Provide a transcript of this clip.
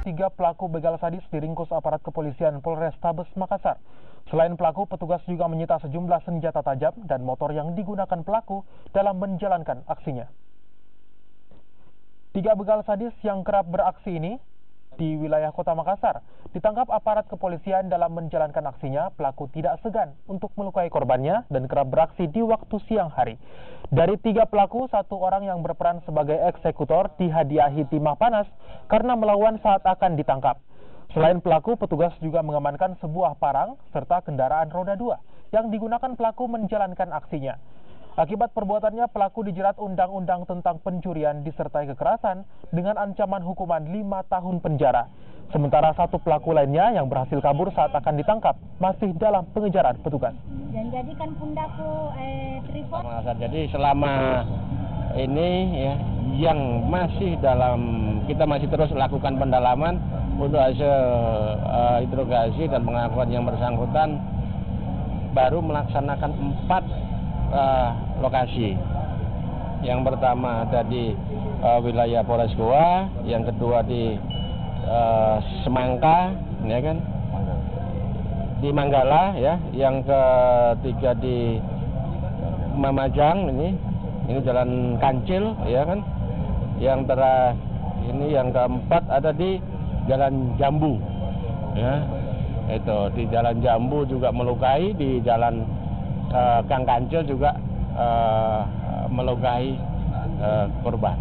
3 pelaku begal sadis diringkus aparat kepolisian Polrestabes Makassar. Selain pelaku, petugas juga menyita sejumlah senjata tajam dan motor yang digunakan pelaku dalam menjalankan aksinya. 3 begal sadis yang kerap beraksi ini di wilayah kota Makassar ditangkap aparat kepolisian dalam menjalankan aksinya. Pelaku tidak segan untuk melukai korbannya dan kerap beraksi di waktu siang hari. Dari 3 pelaku, 1 orang yang berperan sebagai eksekutor dihadiahi timah panas karena melawan saat akan ditangkap. Selain pelaku, petugas juga mengamankan sebuah parang serta kendaraan roda 2 yang digunakan pelaku menjalankan aksinya. Akibat perbuatannya, pelaku dijerat Undang-Undang tentang Pencurian disertai kekerasan dengan ancaman hukuman 5 tahun penjara. Sementara 1 pelaku lainnya yang berhasil kabur saat akan ditangkap masih dalam pengejaran petugas. Dan jadikan pundaku tripod. Jadi selama ini ya, yang masih dalam, kita masih terus lakukan pendalaman untuk hasil interogasi dan pengakuan yang bersangkutan, baru melaksanakan 4 lokasi. Yang pertama ada di wilayah Polres Goa, yang kedua di Semangka, ya kan, di Manggala, ya, yang ketiga di Mamajang, ini Jalan Kancil, ya kan, yang yang keempat ada di Jalan Jambu, ya, itu di Jalan Jambu juga melukai, di Jalan Gang Kancil juga melukai korban.